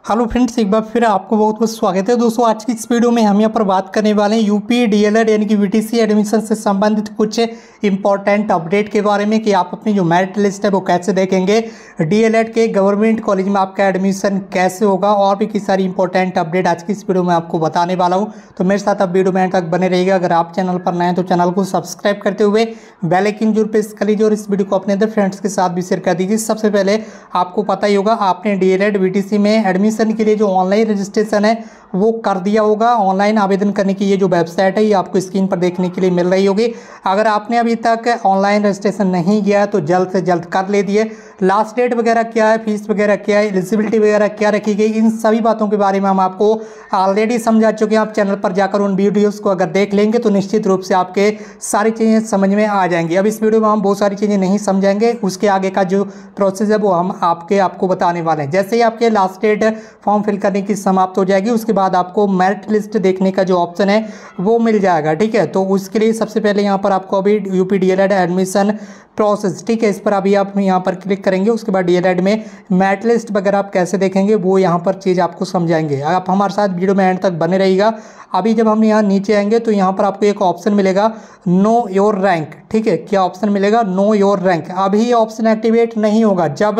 Hello friends, एक बार फिर आपको बहुत बहुत स्वागत है। दोस्तों, आज की इस वीडियो में हम यहाँ पर बात करने वाले हैं यूपी डीएलएड यानी कि वीटीसी एडमिशन से संबंधित कुछ इंपॉर्टेंट अपडेट के बारे में कि आप अपनी जो मेरिट लिस्ट है वो कैसे देखेंगे, डीएलएड के गवर्नमेंट कॉलेज में आपका एडमिशन कैसे होगा और भी कई सारी इंपॉर्टेंट अपडेट आज की इस वीडियो में आपको बताने वाला हूँ। तो मेरे साथ आप वीडियो में एंड तक बने रहिएगा। अगर आप चैनल पर नए हैं तो चैनल को सब्सक्राइब करते हुए बेल आइकन जरूर प्रेस कर लीजिए और इस वीडियो को अपने अंदर फ्रेंड्स के साथ भी शेयर कर दीजिए। सबसे पहले आपको पता ही होगा, आपने डीएलएड वीटीसी में एडमिशन के लिए जो ऑनलाइन रजिस्ट्रेशन है वो कर दिया होगा। ऑनलाइन आवेदन करने की ये जो वेबसाइट है ये आपको स्क्रीन पर देखने के लिए मिल रही होगी। अगर आपने अभी तक ऑनलाइन रजिस्ट्रेशन नहीं किया तो जल्द से जल्द कर ले दिए। लास्ट डेट वगैरह क्या है, फीस वगैरह क्या है, एलिजिबिलिटी वगैरह क्या रखी गई, इन सभी बातों के बारे में हम आपको ऑलरेडी समझा चुके हैं। आप चैनल पर जाकर उन वीडियोस को अगर देख लेंगे तो निश्चित रूप से आपके सारी चीज़ें समझ में आ जाएंगी। अब इस वीडियो में हम बहुत सारी चीज़ें नहीं समझाएंगे, उसके आगे का जो प्रोसेस है वो हम आपको बताने वाले हैं। जैसे ही आपके लास्ट डेट फॉर्म फिल करने की समाप्त हो जाएगी उसके बाद आपको मेरिट लिस्ट देखने का जो ऑप्शन है वो मिल जाएगा। ठीक है, तो उसके लिए सबसे पहले यहाँ पर आपको अभी यूपी डीएलएड एडमिशन प्रोसेस, ठीक है, इस पर अभी आप यहाँ पर क्लिक करेंगे। उसके बाद डीएलएड में मेरिट लिस्ट वगैरह आप कैसे देखेंगे वो यहाँ पर चीज़ आपको समझाएंगे। आप हमारे साथ वीडियो में एंड तक बने रहिएगा। अभी जब हम यहाँ नीचे आएंगे तो यहाँ पर आपको एक ऑप्शन मिलेगा नो योर रैंक। ठीक है, क्या ऑप्शन मिलेगा? Know your rank. अभी ये ऑप्शन एक्टिवेट नहीं होगा। जब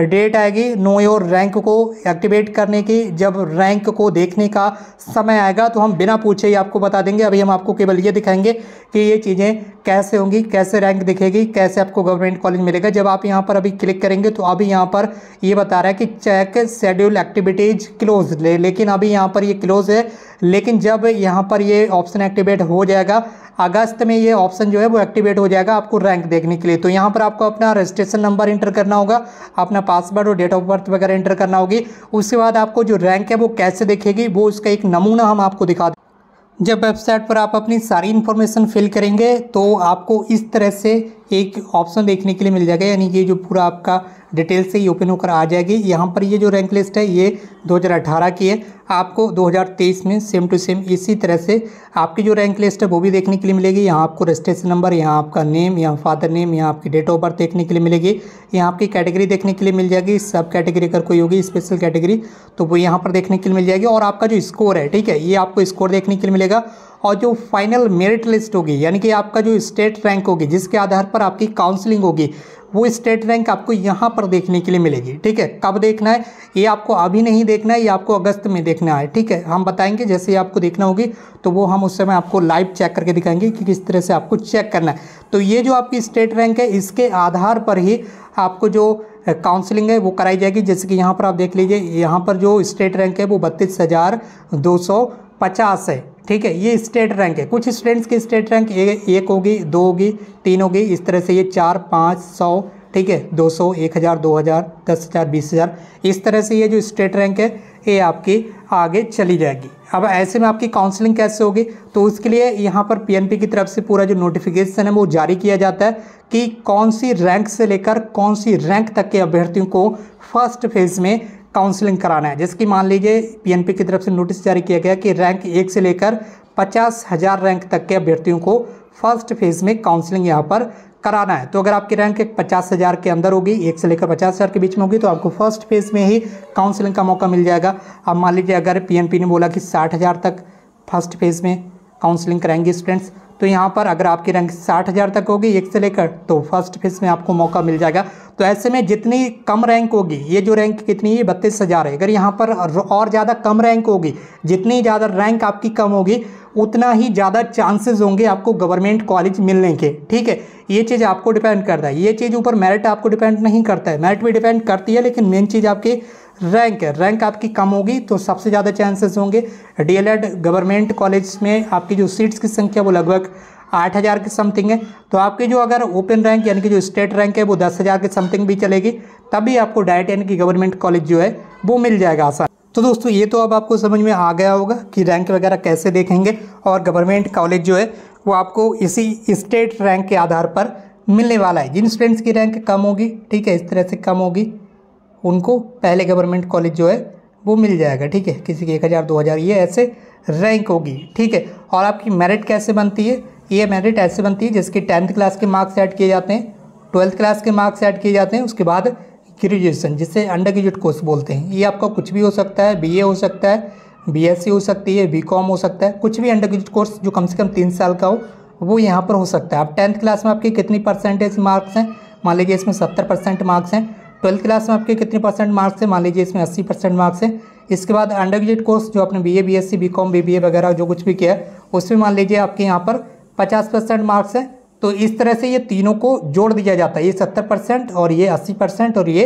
डेट आएगी नो योर रैंक को एक्टिवेट करने की, जब रैंक को देखने का समय आएगा तो हम बिना पूछे ही आपको बता देंगे। अभी हम आपको केवल ये दिखाएंगे कि ये चीज़ें कैसे होंगी, कैसे रैंक दिखेगी, कैसे आपको गवर्नमेंट कॉलेज मिलेगा। जब आप यहाँ पर अभी क्लिक करेंगे तो अभी यहाँ पर ये बता रहा है कि चेक शेड्यूल एक्टिविटीज क्लोज, लेकिन अभी यहाँ पर ये क्लोज है। लेकिन जब यहाँ पर ये ऑप्शन एक्टिवेट हो जाएगा अगस्त में, ये ऑप्शन जो है वो एक्टिवेट हो जाएगा आपको रैंक देखने के लिए। तो यहाँ पर आपको अपना रजिस्ट्रेशन नंबर इंटर करना होगा, अपना पासवर्ड और डेट ऑफ बर्थ वगैरह इंटर करना होगी। उसके बाद आपको जो रैंक है वो कैसे दिखेगी वो उसका एक नमूना हम आपको दिखा दें। जब वेबसाइट पर आप अपनी सारी इन्फॉर्मेशन फिल करेंगे तो आपको इस तरह से एक ऑप्शन देखने के लिए मिल जाएगा, यानी कि जो पूरा आपका डिटेल से ही ओपन होकर आ जाएगी। यहाँ पर ये जो रैंक लिस्ट है ये 2018 की है। आपको 2023 में सेम टू सेम इसी तरह से आपकी जो रैंक लिस्ट है वो भी देखने के लिए मिलेगी। यहाँ आपको रजिस्ट्रेशन नंबर, यहाँ आपका नेम, यहाँ फादर नेम, यहाँ आपकी डेट ऑफ बर्थ देखने के लिए मिलेगी। यहाँ आपकी कैटेगरी देखने के लिए मिल जाएगी। सब कैटेगरी अगर कोई होगी, स्पेशल कैटेगरी, तो वो यहाँ पर देखने के लिए मिल जाएगी। और आपका जो स्कोर है, ठीक है, ये आपको स्कोर देखने के लिए मिलेगा। और जो फाइनल मेरिट लिस्ट होगी, यानी कि आपका जो स्टेट रैंक होगी जिसके आधार पर आपकी काउंसलिंग होगी, वो स्टेट रैंक आपको यहाँ पर देखने के लिए मिलेगी। ठीक है, कब देखना है ये आपको अभी नहीं देखना है, ये आपको अगस्त में देखना है। ठीक है, हम बताएंगे जैसे ही आपको देखना होगी तो वो हम उस समय आपको लाइव चेक करके दिखाएंगे कि किस तरह से आपको चेक करना है। तो ये जो आपकी स्टेट रैंक है इसके आधार पर ही आपको जो काउंसलिंग है वो कराई जाएगी। जैसे कि यहाँ पर आप देख लीजिए, यहाँ पर जो स्टेट रैंक है वो 32,250 है। ठीक है, ये स्टेट रैंक है। कुछ स्टूडेंट्स की स्टेट रैंक 1 होगी, 2 होगी, 3 होगी, इस तरह से ये 4, 5, 100, ठीक है, 200, 1000, 2000, 10,000, 20,000, इस तरह से ये जो स्टेट रैंक है ये आपकी आगे चली जाएगी। अब ऐसे में आपकी काउंसलिंग कैसे होगी तो उसके लिए यहाँ पर पीएनपी की तरफ से पूरा जो नोटिफिकेशन है वो जारी किया जाता है कि कौन सी रैंक से लेकर कौन सी रैंक तक के अभ्यर्थियों को फर्स्ट फेज में काउंसलिंग कराना है। जैसे कि मान लीजिए पीएनपी की तरफ से नोटिस जारी किया गया कि रैंक 1 से लेकर 50,000 रैंक तक के अभ्यर्थियों को फर्स्ट फेज में काउंसलिंग यहाँ पर कराना है। तो अगर आपकी रैंक 50,000 के अंदर होगी, 1 से लेकर 50,000 के बीच में होगी, तो आपको फर्स्ट फेज में ही काउंसलिंग का मौका मिल जाएगा। अब मान लीजिए अगर पीएनपी ने बोला कि 60,000 तक फर्स्ट फेज में काउंसलिंग कराएंगे स्टूडेंट्स, तो यहाँ पर अगर आपकी रैंक 60,000 तक होगी 1 से लेकर, तो फर्स्ट फेज में आपको मौका मिल जाएगा। तो ऐसे में जितनी कम रैंक होगी, ये जो रैंक कितनी है 32,000 है, अगर यहाँ पर और ज़्यादा कम रैंक होगी, जितनी ज़्यादा रैंक आपकी कम होगी उतना ही ज़्यादा चांसेस होंगे आपको गवर्नमेंट कॉलेज मिलने के। ठीक है, ये चीज़ आपको डिपेंड करता है। ये चीज़ ऊपर मेरिट आपको डिपेंड नहीं करता है, मेरिट भी डिपेंड करती है, लेकिन मेन चीज़ आपकी रैंक है। रैंक आपकी कम होगी तो सबसे ज़्यादा चांसेस होंगे डीएलएड गवर्नमेंट कॉलेज में आपकी जो सीट्स की संख्या वो लगभग 8,000 के समथिंग है। तो आपकी जो अगर ओपन रैंक यानी कि जो स्टेट रैंक है वो 10,000 के समथिंग भी चलेगी, तभी आपको डायरेक्ट यानी कि गवर्नमेंट कॉलेज जो है वो मिल जाएगा आसान। तो दोस्तों ये तो अब आपको समझ में आ गया होगा कि रैंक वगैरह कैसे देखेंगे, और गवर्नमेंट कॉलेज जो है वो आपको इसी स्टेट रैंक के आधार पर मिलने वाला है। जिन स्टूडेंट्स की रैंक कम होगी, ठीक है, इस तरह से कम होगी, उनको पहले गवर्नमेंट कॉलेज जो है वो मिल जाएगा। ठीक है, किसी की 1,000, 2,000, ये ऐसे रैंक होगी। ठीक है, और आपकी मेरिट कैसे बनती है? ये मेरिट ऐसे बनती है जैसे कि 10th क्लास के मार्क्स ऐड किए जाते हैं, 12th क्लास के मार्क्स ऐड किए जाते हैं, उसके बाद ग्रेजुएशन, जिसे अंडर ग्रेजुएट कोर्स बोलते हैं। ये आपका कुछ भी हो सकता है, बीए हो सकता है, बीएससी हो सकती है, बीकॉम हो सकता है, कुछ भी अंडर ग्रेजुएट कोर्स जो कम से कम 3 साल का हो वो यहाँ पर हो सकता है। अब 10th क्लास में आपके कितनी परसेंटेज मार्क्स हैं, मान लीजिए इसमें 70% मार्क्स हैं। 12th क्लास में आपके कितने % मार्क्स हैं, मान लीजिए इसमें 80% मार्क्स हैं। इसके बाद अंडर ग्रेजुएट कोर्स जो आपने बीए, बीएससी, बीकॉम, बीबीए वगैरह जो कुछ भी किया है उसमें मान लीजिए आपके यहाँ पर 50% मार्क्स हैं। तो इस तरह से ये तीनों को जोड़ दिया जाता है, ये 70% और ये 80% और ये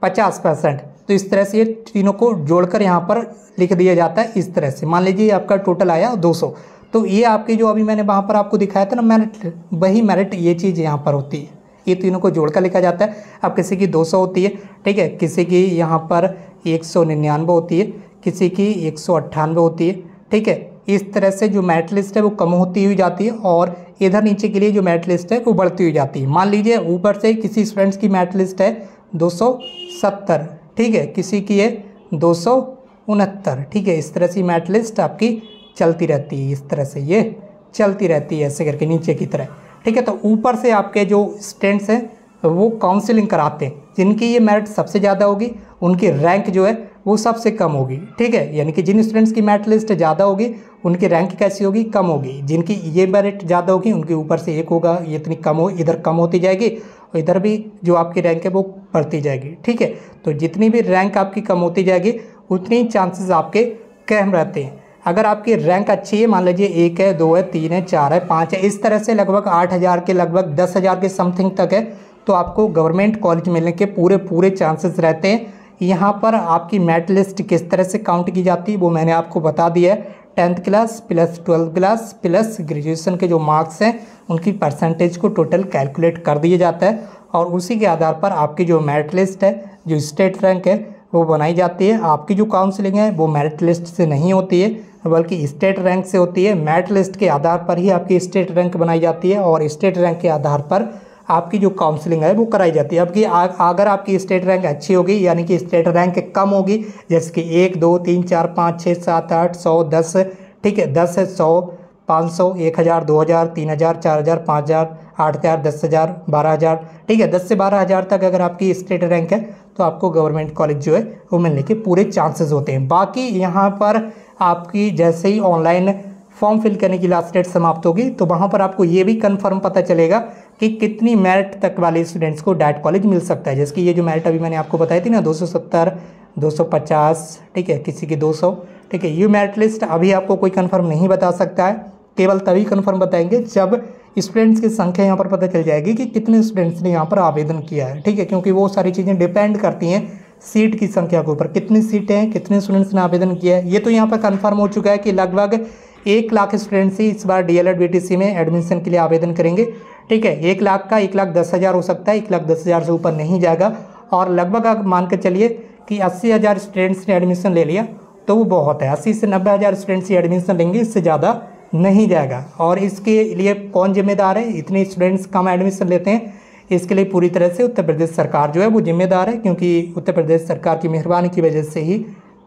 50%। तो इस तरह से ये तीनों को जोड़कर यहाँ पर लिख दिया जाता है। इस तरह से मान लीजिए आपका टोटल आया 200। तो ये आपकी जो अभी मैंने वहाँ पर आपको दिखाया था ना मेरिट, वही मेरिट ये चीज़ यहाँ पर होती है। ये तीनों को जोड़कर लिखा जाता है। अब किसी की 200 होती है, ठीक है, किसी की यहाँ पर 199 होती है, किसी की 198 होती है, ठीक है। इस तरह से जो मेरिट लिस्ट है वो कम होती हुई जाती है और इधर नीचे के लिए जो मेरिट लिस्ट है वो बढ़ती हुई जाती है। मान लीजिए ऊपर से किसी स्टूडेंट्स की मेरिट लिस्ट है 270, ठीक है, किसी की है 269, ठीक है। इस तरह से मेरिट लिस्ट आपकी चलती रहती है, इस तरह से ये चलती रहती है ऐसे करके नीचे की तरह, ठीक है। तो ऊपर से आपके जो स्टूडेंट्स हैं वो काउंसलिंग कराते हैं, जिनकी ये मेरिट सबसे ज़्यादा होगी उनकी रैंक जो है वो सबसे कम होगी, ठीक है। यानी कि जिन स्टूडेंट्स की मेरिट लिस्ट ज़्यादा होगी उनकी रैंक कैसी होगी, कम होगी। जिनकी ये मेरिट ज़्यादा होगी उनके ऊपर से 1 होगा, ये इतनी कम हो, इधर कम होती जाएगी और इधर भी जो आपकी रैंक है वो बढ़ती जाएगी, ठीक है। तो जितनी भी रैंक आपकी कम होती जाएगी उतनी चांसेस आपके कम रहते हैं। अगर आपकी रैंक अच्छी है, मान लीजिए 1 है, 2 है, 3 है, 4 है, 5 है, इस तरह से लगभग 8000 के लगभग 10,000 के समथिंग तक है, तो आपको गवर्नमेंट कॉलेज मिलने के पूरे चांसेस रहते हैं। यहाँ पर आपकी मेरिट लिस्ट किस तरह से काउंट की जाती है वो मैंने आपको बता दिया है। 10th class plus 12th class plus graduation के जो मार्क्स हैं उनकी परसेंटेज को टोटल कैलकुलेट कर दिया जाता है और उसी के आधार पर आपकी जो मेरिट लिस्ट है, जो स्टेट रैंक है वो बनाई जाती है। आपकी जो काउंसलिंग है वो मेरिट लिस्ट से नहीं होती है बल्कि स्टेट रैंक से होती है। मेरिट लिस्ट के आधार पर ही आपकी स्टेट रैंक बनाई जाती है और स्टेट रैंक के आधार पर आपकी जो काउंसलिंग है वो कराई जाती है। अब कि अगर आपकी स्टेट रैंक अच्छी होगी यानी कि स्टेट रैंक कम होगी, जैसे कि 1, 2, 3, 4, 5, 6, 7, 8, 100, 10, ठीक है, 10 है, 100, 500, 1000, 2000, 3000, 4000, 5000, 8000, 10000, 12000, ठीक है, 10 से 12000 तक अगर आपकी स्टेट रैंक है तो आपको गवर्नमेंट कॉलेज जो है वो मिलने के पूरे चांसेस होते हैं। बाकी यहाँ पर आपकी जैसे ही ऑनलाइन फॉर्म फिल करने की लास्ट डेट समाप्त होगी तो वहाँ पर आपको ये भी कंफर्म पता चलेगा कि कितनी मेरिट तक वाले स्टूडेंट्स को डायरेक्ट कॉलेज मिल सकता है। जैसे कि ये जो मेरिट अभी मैंने आपको बताई थी ना 270, 250, ठीक है, किसी की 200, ठीक है, ये मेरिट लिस्ट अभी आपको कोई कंफर्म नहीं बता सकता है। केवल तभी कंफर्म बताएंगे जब स्टूडेंट्स की संख्या यहाँ पर पता चल जाएगी कि कितने स्टूडेंट्स ने यहाँ पर आवेदन किया है, ठीक है, क्योंकि वो सारी चीज़ें डिपेंड करती हैं सीट की संख्या के ऊपर, कितनी सीटें हैं, कितने स्टूडेंट्स ने आवेदन किया है। ये तो यहाँ पर कंफर्म हो चुका है कि लगभग 1 लाख स्टूडेंट्स ही इस बार DLED BTC में एडमिशन के लिए आवेदन करेंगे, ठीक है। 1 लाख का 1,10,000 हो सकता है, 1,10,000 से ऊपर नहीं जाएगा। और लगभग आप मान कर चलिए कि 80,000 स्टूडेंट्स ने एडमिशन ले लिया तो वो बहुत है। 80 से 90,000 स्टूडेंट्स ही एडमिशन लेंगे, इससे ज़्यादा नहीं जाएगा। और इसके लिए कौन जिम्मेदार है, इतने स्टूडेंट्स कम एडमिशन लेते हैं, इसके लिए पूरी तरह से उत्तर प्रदेश सरकार जो है वो जिम्मेदार है, क्योंकि उत्तर प्रदेश सरकार की मेहरबानी की वजह से ही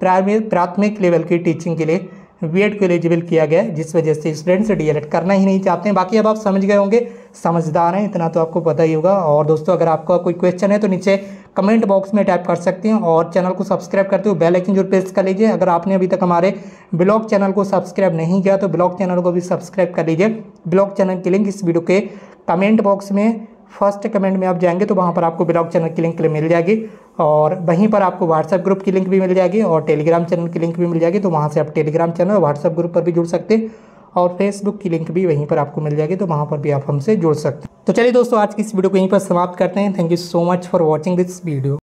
प्राथमिक लेवल की टीचिंग के लिए बीएड को एलिजिबल किया गया है, जिस वजह से स्टूडेंट्स DLED करना ही नहीं चाहते हैं। बाकी अब आप समझ गए होंगे, समझदार हैं, इतना तो आपको पता ही होगा। और दोस्तों अगर आपका कोई क्वेश्चन है तो नीचे कमेंट बॉक्स में टाइप कर सकते हैं और चैनल को सब्सक्राइब करते हुए बेल आइकन जरूर प्रेस कर लीजिए। अगर आपने अभी तक हमारे ब्लॉग चैनल को सब्सक्राइब नहीं किया तो ब्लॉग चैनल को भी सब्सक्राइब कर लीजिए। ब्लॉग चैनल की लिंक इस वीडियो के कमेंट बॉक्स में फर्स्ट कमेंट में आप जाएंगे तो वहाँ पर आपको ब्लॉग चैनल की लिंक मिल जाएगी और वहीं पर आपको व्हाट्सएप ग्रुप की लिंक भी मिल जाएगी और टेलीग्राम चैनल की लिंक भी मिल जाएगी। तो वहाँ से आप टेलीग्राम चैनल और व्हाट्सएप ग्रुप पर भी जुड़ सकते हैं और फेसबुक की लिंक भी वहीं पर आपको मिल जाएगी, तो वहाँ पर भी आप हमसे जुड़ सकते हैं। तो चलिए दोस्तों आज की इस वीडियो को यहीं पर समाप्त करते हैं। Thank you so much for watching this video.